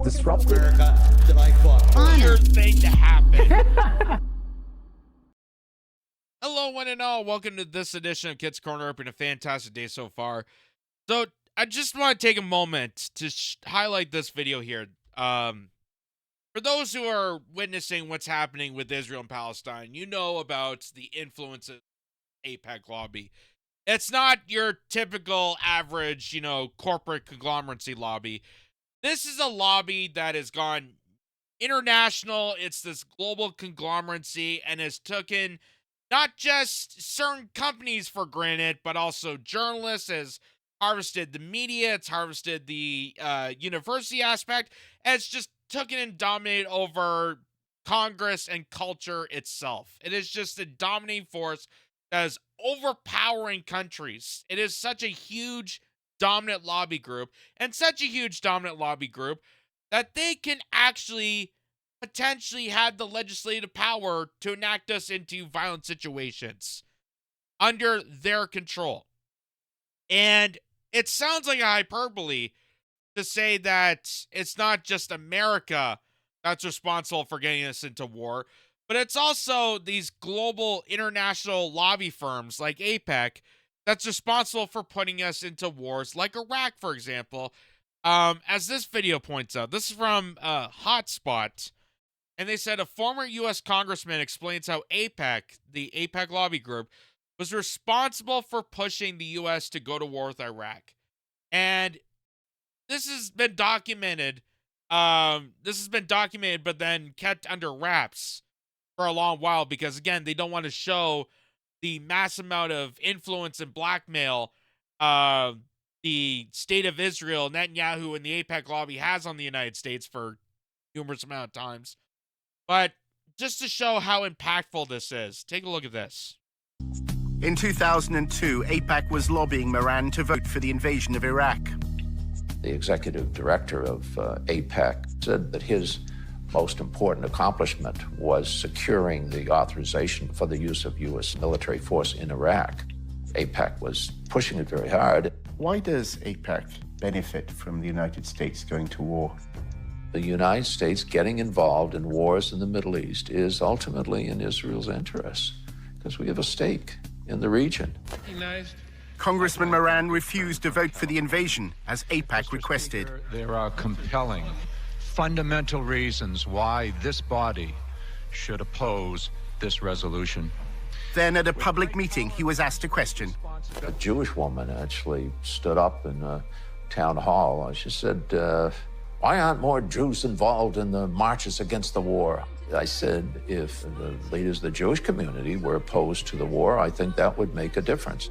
disrupted. America that I fought. Weird thing to happen. Hello, one and all. Welcome to this edition of Kitz Corner. It's been a fantastic day so far. So I just want to take a moment to highlight this video here. For those who are witnessing what's happening with Israel and Palestine, you know about the influence of AIPAC lobby. It's not your typical average, corporate conglomeracy lobby. This is a lobby that has gone international. It's this global conglomeracy and has taken not just certain companies for granted, but also journalists, has harvested the media, it's harvested the university aspect, and it's just taken and dominated over Congress and culture itself. It is just a dominating force that is overpowering countries. It is such a huge dominant lobby group, and such a huge dominant lobby group that they can actually potentially have the legislative power to enact us into violent situations under their control. And it sounds like a hyperbole to say that it's not just America that's responsible for getting us into war, but it's also these global international lobby firms like AIPAC that's responsible for putting us into wars like Iraq, for example. As this video points out, this is from Hotspot, and they said a former U.S. congressman explains how AIPAC, the AIPAC lobby group, was responsible for pushing the U.S. to go to war with Iraq. And this has been documented. But then kept under wraps for a long while because, again, they don't want to show the mass amount of influence and blackmail the state of Israel, Netanyahu, and the AIPAC lobby has on the United States for numerous amount of times. But just to show how impactful this is, take a look at this. In 2002, AIPAC was lobbying Iran to vote for the invasion of Iraq. The executive director of AIPAC said that his most important accomplishment was securing the authorization for the use of U.S. military force in Iraq. AIPAC was pushing it very hard. Why does AIPAC benefit from the United States going to war? The United States getting involved in wars in the Middle East is ultimately in Israel's interests because we have a stake in the region. Congressman Moran refused to vote for the invasion as AIPAC requested. There are compelling, fundamental reasons why this body should oppose this resolution. Then at a public meeting, he was asked a question. A Jewish woman actually stood up in a town hall. She said, why aren't more Jews involved in the marches against the war? I said, if the leaders of the Jewish community were opposed to the war, I think that would make a difference.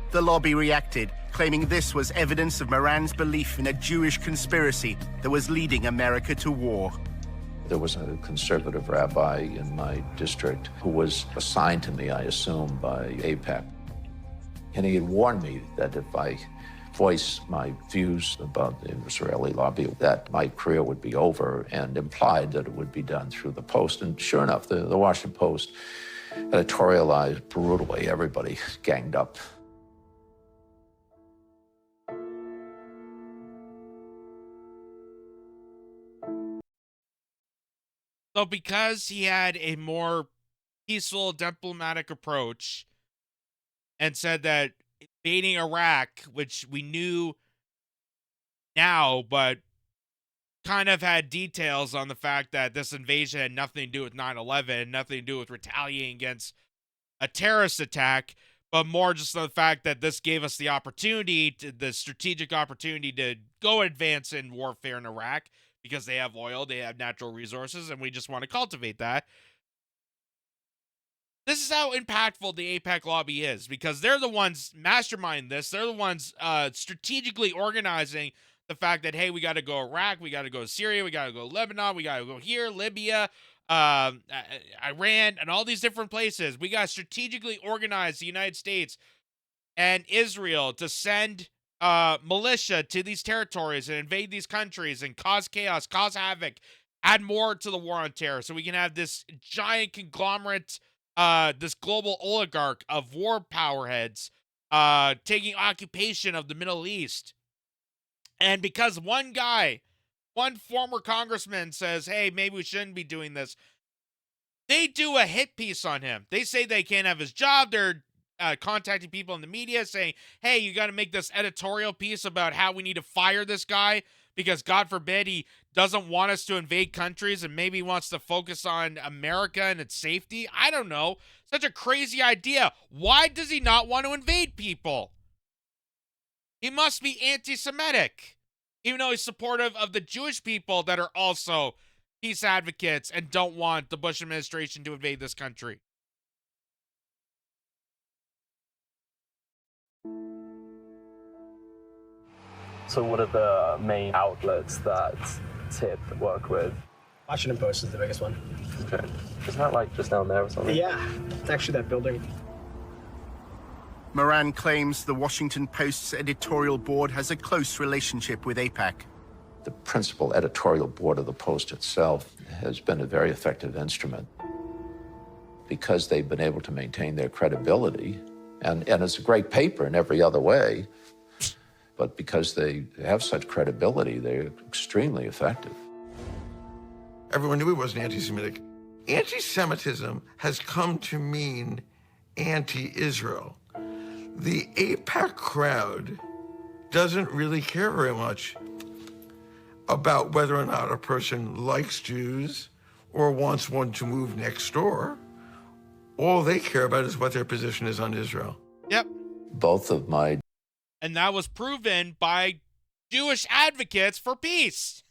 The lobby reacted, claiming this was evidence of Moran's belief in a Jewish conspiracy that was leading America to war. There was a conservative rabbi in my district who was assigned to me, I assume, by AIPAC. And he had warned me that if I voice my views about the Israeli lobby, that my career would be over, and implied that it would be done through the Post. And sure enough, the Washington Post editorialized brutally. Everybody ganged up. So because he had a more peaceful diplomatic approach and said that invading Iraq, which we knew now, but kind of had details on the fact that this invasion had nothing to do with 9/11, nothing to do with retaliating against a terrorist attack, but more just the fact that this gave us the opportunity, the strategic opportunity to go advance in warfare in Iraq because they have oil, they have natural resources, and we just want to cultivate that. This is how impactful the AIPAC lobby is, because they're the ones masterminding this. They're the ones strategically organizing the fact that, hey, we got to go Iraq, we got to go Syria, we got to go Lebanon, we got to go here, Libya, Iran, and all these different places. We got to strategically organize the United States and Israel to send militia to these territories and invade these countries and cause chaos, cause havoc, add more to the war on terror so we can have this giant conglomerate, this global oligarch of war power heads taking occupation of the Middle East. And because one guy one former congressman says, hey, maybe we shouldn't be doing this, they do a hit piece on him. They say they can't have his job. They're contacting people in the media saying, hey, you got to make this editorial piece about how we need to fire this guy because, God forbid, he doesn't want us to invade countries and maybe wants to focus on America and its safety. I don't know. Such a crazy idea. Why does he not want to invade people? He must be anti-Semitic, even though he's supportive of the Jewish people that are also peace advocates and don't want the Bush administration to invade this country. So what are the main outlets that TIP work with? Washington Post is the biggest one. Okay. Isn't that like just down there or something? Yeah, it's actually that building. Moran claims the Washington Post's editorial board has a close relationship with AIPAC. The principal editorial board of the Post itself has been a very effective instrument because they've been able to maintain their credibility. And it's a great paper in every other way, but because they have such credibility, they're extremely effective. Everyone knew he wasn't anti-Semitic. Anti-Semitism has come to mean anti-Israel. The AIPAC crowd doesn't really care very much about whether or not a person likes Jews or wants one to move next door. All they care about is what their position is on Israel. Yep. Both of my... And that was proven by Jewish advocates for peace.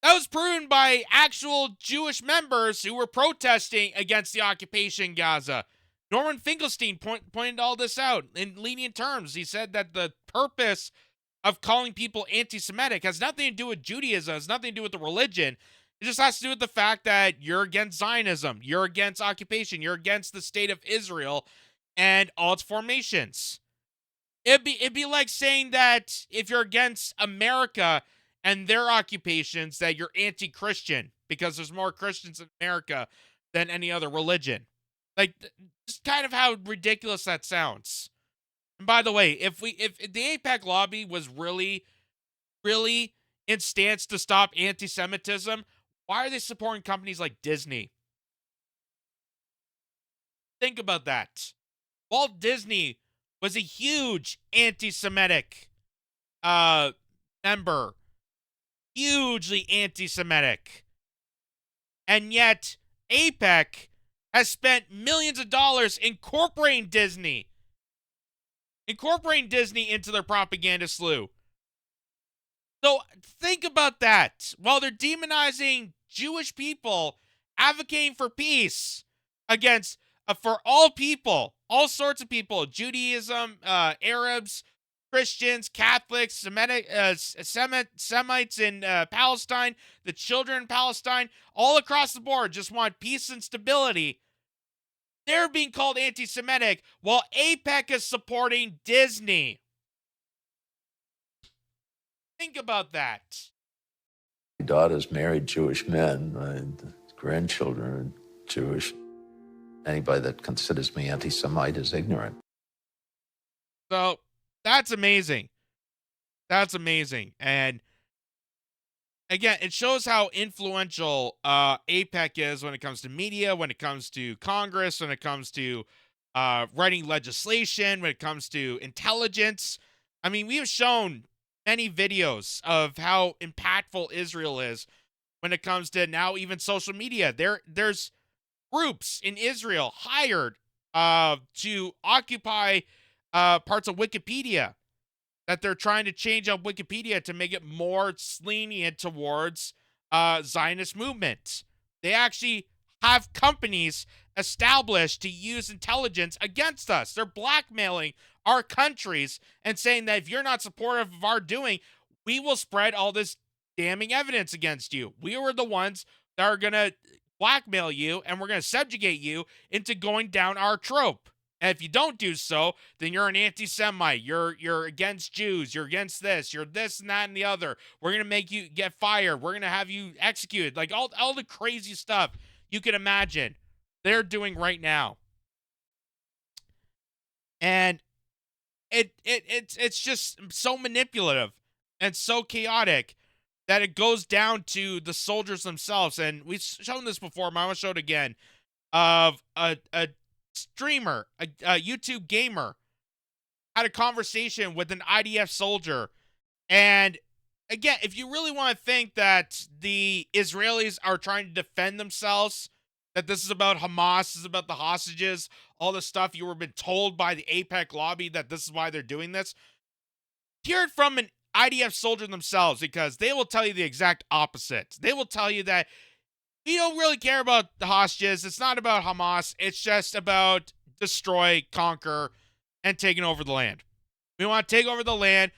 That was proven by actual Jewish members who were protesting against the occupation in Gaza. Norman Finkelstein pointed all this out in lenient terms. He said that the purpose of calling people anti-Semitic has nothing to do with Judaism, has nothing to do with the religion. It just has to do with the fact that you're against Zionism, you're against occupation, you're against the state of Israel and all its formations. It'd be like saying that if you're against America and their occupations, that you're anti-Christian because there's more Christians in America than any other religion. Like, just kind of how ridiculous that sounds. And by the way, if the AIPAC lobby was really, really in stance to stop anti-Semitism, why are they supporting companies like Disney? Think about that. Walt Disney was a huge anti-Semitic member. Hugely anti-Semitic. And yet, AIPAC has spent millions of dollars incorporating Disney into their propaganda slew. So think about that. While they're demonizing Jewish people, advocating for peace against, for all people, all sorts of people, Judaism, Arabs, Christians, Catholics, Semites in Palestine, the children in Palestine, all across the board just want peace and stability. They're being called anti-Semitic while AIPAC is supporting Disney. Think about that. My daughters married Jewish men. My grandchildren are Jewish. Anybody that considers me anti-Semite is ignorant. So that's amazing. That's amazing. And again, it shows how influential AIPAC is when it comes to media, when it comes to Congress, when it comes to writing legislation, when it comes to intelligence. I mean, we have shown many videos of how impactful Israel is when it comes to now even social media. There's groups in Israel hired to occupy parts of Wikipedia that they're trying to change up Wikipedia to make it more lenient towards Zionist movement. They actually have companies established to use intelligence against us. They're blackmailing our countries and saying that if you're not supportive of our doing, we will spread all this damning evidence against you. We are the ones that are going to blackmail you, and we're going to subjugate you into going down our trope. And if you don't do so, then you're an anti-Semite. You're against Jews. You're against this. You're this and that and the other. We're going to make you get fired. We're going to have you executed. Like all the crazy stuff you can imagine they're doing right now. And it's just so manipulative and so chaotic that it goes down to the soldiers themselves. And we've shown this before, but I'm going to show it again, of a streamer, a YouTube gamer, had a conversation with an IDF soldier. And again, if you really want to think that the Israelis are trying to defend themselves, that this is about Hamas, this is about the hostages, all the stuff you were been told by the AIPAC lobby that this is why they're doing this, hear it from an IDF soldier themselves, because they will tell you the exact opposite. They will tell you that we don't really care about the hostages. It's not about Hamas. It's just about destroy, conquer, and taking over the land. We want to take over the land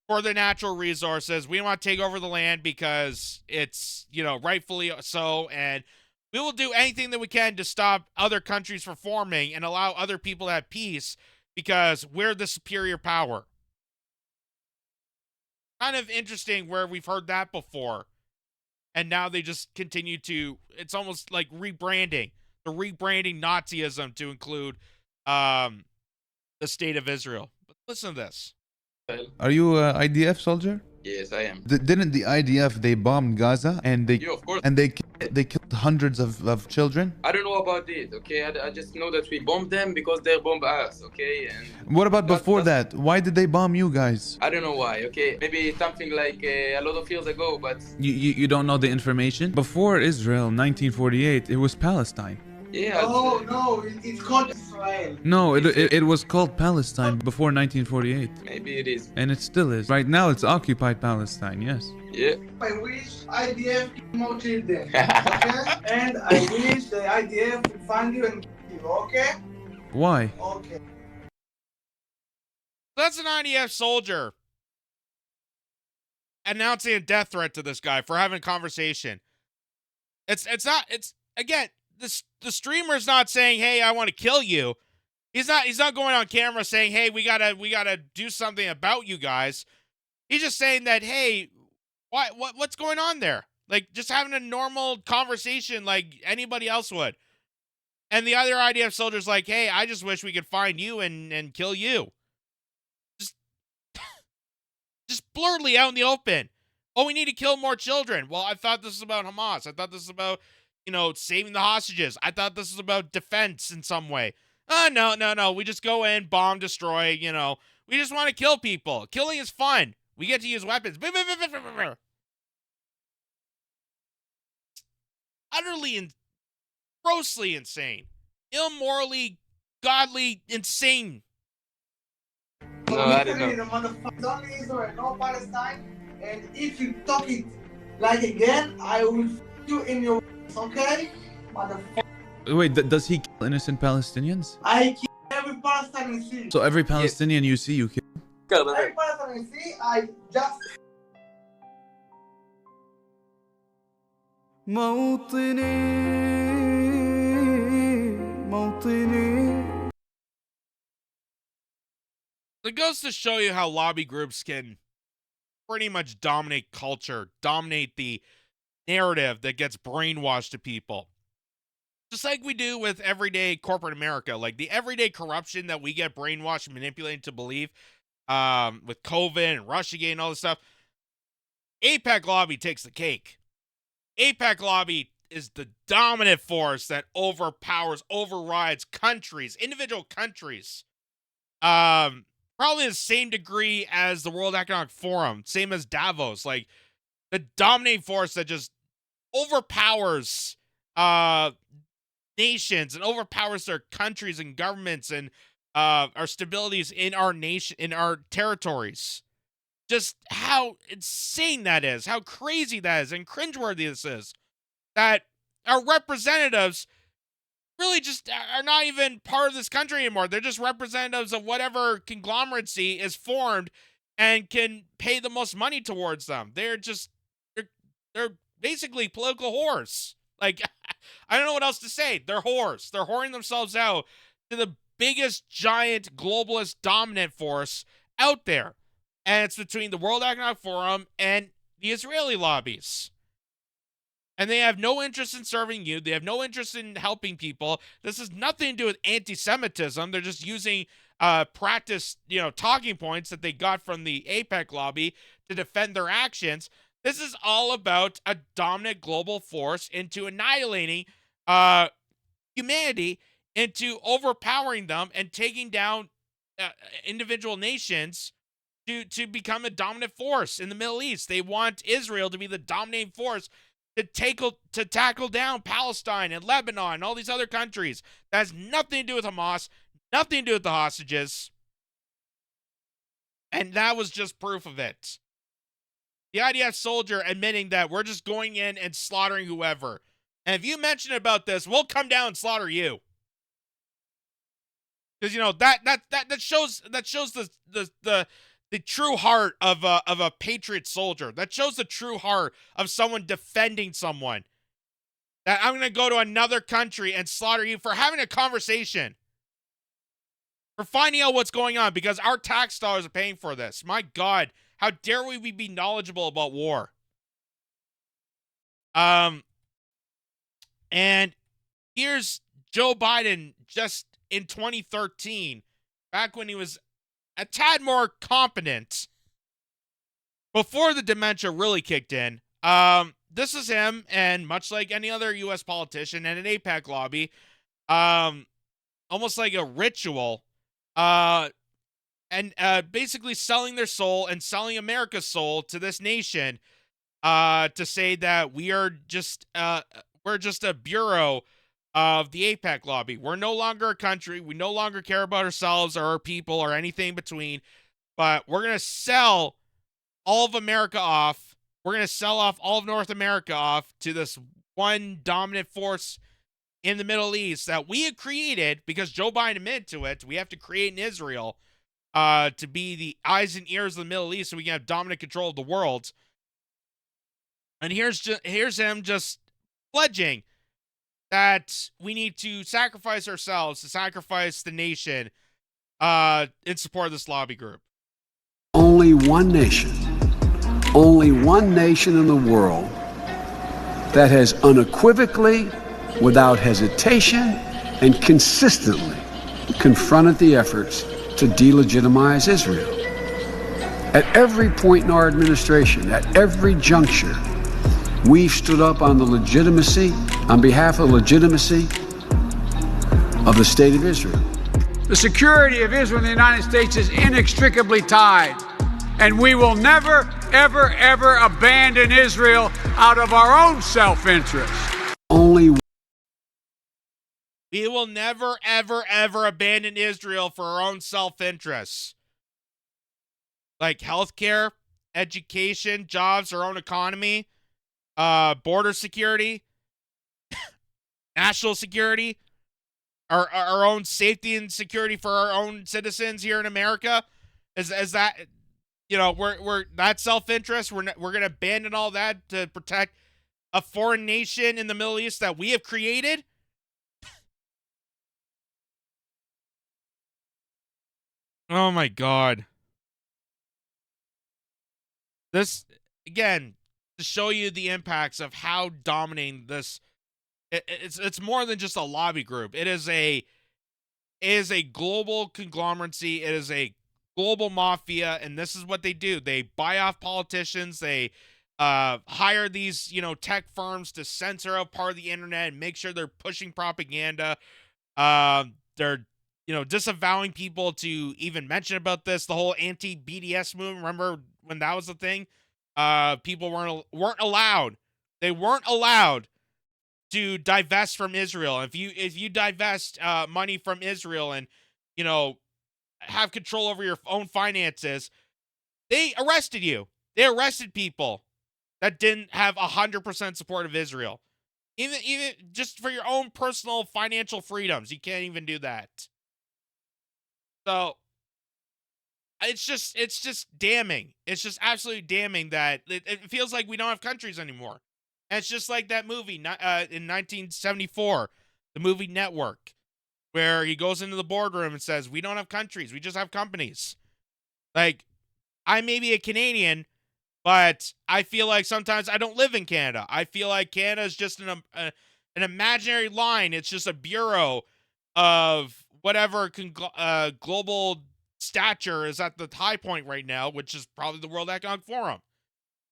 for the natural resources. We want to take over the land because it's, rightfully so, and we will do anything that we can to stop other countries from forming and allow other people to have peace because we're the superior power. Kind of interesting where we've heard that before. And now they just continue to, it's almost like rebranding. The rebranding Nazism to include the state of Israel. But listen to this. Are you a IDF soldier? Yes, I am. Didn't the IDF, they bombed Gaza and they Yeah, of course. and they killed hundreds of children? I don't know about it, okay? I just know that we bombed them because they bombed us, okay? And What about before that? Why did they bomb you guys? I don't know why, okay? Maybe something like a lot of years ago, but... You don't know the information? Before Israel, 1948, it was Palestine. Yeah. Oh, no, it's called Israel. No, it was called Palestine before 1948. Maybe it is. And it still is. Right now, it's occupied Palestine, yes. Yeah. I wish IDF kill more children, okay? And I wish the IDF will find you and kill you, okay? Why? Okay. That's an IDF soldier announcing a death threat to this guy for having a conversation. It's again, the streamer's not saying, "Hey, I want to kill you." He's not going on camera saying, "Hey, we gotta do something about you guys." He's just saying that, "Hey, what's going on there?" Like just having a normal conversation like anybody else would. And the other IDF soldier's like, "Hey, I just wish we could find you and kill you." Just blurtly out in the open. Oh, we need to kill more children. Well, I thought this was about Hamas. I thought this was about, saving the hostages. I thought this was about defense in some way. No. We just go in, bomb, destroy, We just want to kill people. Killing is fun. We get to use weapons. Utterly and grossly insane. Immorally, godly, insane. No, I don't know. It's only Israel, no Palestine. And if you talk it like again, I will f you in your okay? Motherfucker. Wait, does he kill innocent Palestinians? I kill every Palestinian you see. So every Palestinian you see, you kill? Every Palestinian you see, I just... It goes to show you how lobby groups can pretty much dominate culture, dominate the narrative that gets brainwashed to people. Just like we do with everyday corporate America, like the everyday corruption that we get brainwashed and manipulated to believe with COVID and Russiagate and all this stuff. AIPAC lobby takes the cake. AIPAC lobby is the dominant force that overrides countries, individual countries. Probably the same degree as the World Economic Forum, same as Davos, like the dominating force that just overpowers nations and overpowers their countries and governments and our stabilities in our nation, in our territories. Just how insane that is, how crazy that is, and cringeworthy this is. That our representatives really just are not even part of this country anymore. They're just representatives of whatever conglomeracy is formed and can pay the most money towards them. They're basically political whores. Like, I don't know what else to say. They're whores. They're whoring themselves out to the biggest, giant, globalist, dominant force out there. And it's between the World Economic Forum and the Israeli lobbies. And they have no interest in serving you. They have no interest in helping people. This has nothing to do with anti-Semitism. They're just using practice, talking points that they got from the AIPAC lobby to defend their actions. This is all about a dominant global force into annihilating humanity, into overpowering them and taking down individual nations to become a dominant force in the Middle East. They want Israel to be the dominating force to tackle down Palestine and Lebanon and all these other countries. That has nothing to do with Hamas, nothing to do with the hostages. And that was just proof of it. The IDF soldier admitting that we're just going in and slaughtering whoever. And if you mention about this, we'll come down and slaughter you. Because that shows the true heart of a patriot soldier. That shows the true heart of someone defending someone. That I'm gonna go to another country and slaughter you for having a conversation. For finding out what's going on because our tax dollars are paying for this. My God, how dare we be knowledgeable about war? And here's Joe Biden just in 2013, back when he was a tad more competent, before the dementia really kicked in. This is him, and much like any other U.S. politician and an AIPAC lobby, almost like a ritual, and basically selling their soul and selling America's soul to this nation, to say that we're just a bureau of the AIPAC lobby. We're no longer a country. We no longer care about ourselves or our people or anything in between, but we're going to sell all of America off. We're going to sell off all of North America off to this one dominant force in the Middle East that we have created because Joe Biden admitted to it. We have to create in Israel to be the eyes and ears of the Middle East so we can have dominant control of the world. And here's him just pledging that we need to sacrifice ourselves, to sacrifice the nation in support of this lobby group. Only one nation in the world that has unequivocally, without hesitation, and consistently confronted the efforts to delegitimize Israel. At every point in our administration, at every juncture, we've stood up on behalf of the legitimacy of the state of Israel. The security of Israel and the United States is inextricably tied, and we will never, ever, ever abandon Israel out of our own self-interest. We will never, ever, ever abandon Israel for our own self-interests. Like healthcare, education, jobs, our own economy, border security, national security, our own safety and security for our own citizens here in America. Is that, we're that self-interest? We're going to abandon all that to protect a foreign nation in the Middle East that we have created? Oh my God. This, again, to show you the impacts of how dominating this, it's more than just a lobby group. It is a global conglomeracy. It is a global mafia, and this is what they do. They buy off politicians. They hire these, tech firms to censor out part of the internet and make sure they're pushing propaganda. They're disavowing people to even mention about this. The whole anti-BDS movement, remember when that was the thing? People weren't allowed. They weren't allowed to divest from Israel. If you divest money from Israel and have control over your own finances, they arrested you. They arrested people that didn't have 100% support of Israel. Even just for your own personal financial freedoms, you can't even do that. So it's just damning. It's just absolutely damning that it feels like we don't have countries anymore. And it's just like that movie in 1974, the movie Network, where he goes into the boardroom and says, "We don't have countries, we just have companies." Like, I may be a Canadian, but I feel like sometimes I don't live in Canada. I feel like Canada is just an imaginary line. It's just a bureau of whatever global stature is at the high point right now, which is probably the World Economic Forum.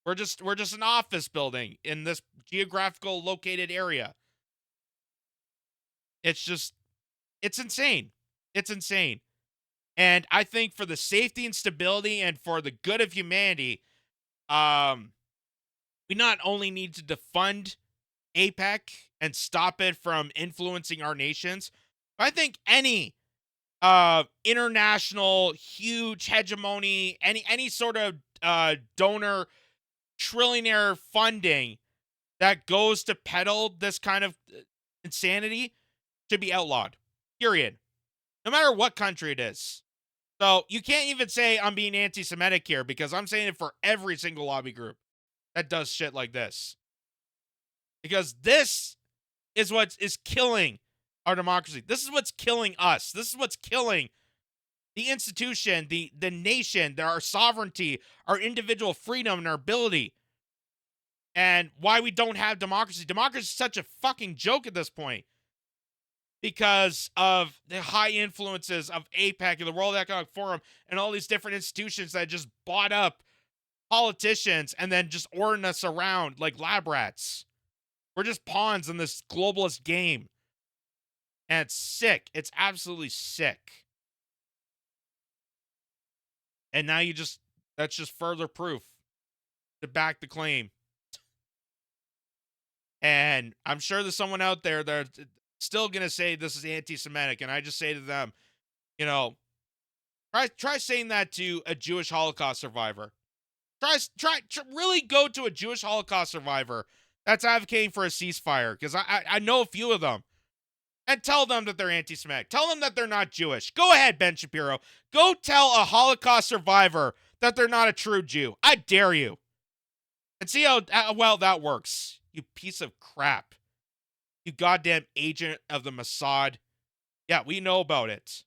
We're just an office building in this geographical located area. It's insane. It's insane. And I think for the safety and stability and for the good of humanity, we not only need to defund AIPAC and stop it from influencing our nations, but I think any international huge hegemony, any sort of donor trillionaire funding that goes to peddle this kind of insanity should be outlawed. Period. No matter what country it is. So you can't even say I'm being anti-Semitic here, because I'm saying it for every single lobby group that does shit like this. Because this is what is killing our democracy. This is what's killing us. This is what's killing the institution, the nation, our sovereignty, our individual freedom, and our ability. And why we don't have democracy. Democracy is such a fucking joke at this point, because of the high influences of AIPAC and the World Economic Forum and all these different institutions that just bought up politicians and then just ordering us around like lab rats. We're just pawns in this globalist game. And it's sick. It's absolutely sick. And now that's just further proof to back the claim. And I'm sure there's someone out there that's still going to say this is anti-Semitic. And I just say to them, you know, try saying that to a Jewish Holocaust survivor. Try really go to a Jewish Holocaust survivor that's advocating for a ceasefire, because I know a few of them, and tell them that they're anti-Semitic. Tell them that they're not Jewish. Go ahead, Ben Shapiro. Go tell a Holocaust survivor that they're not a true Jew. I dare you. And see how well that works. You piece of crap. You goddamn agent of the Mossad. Yeah, we know about it.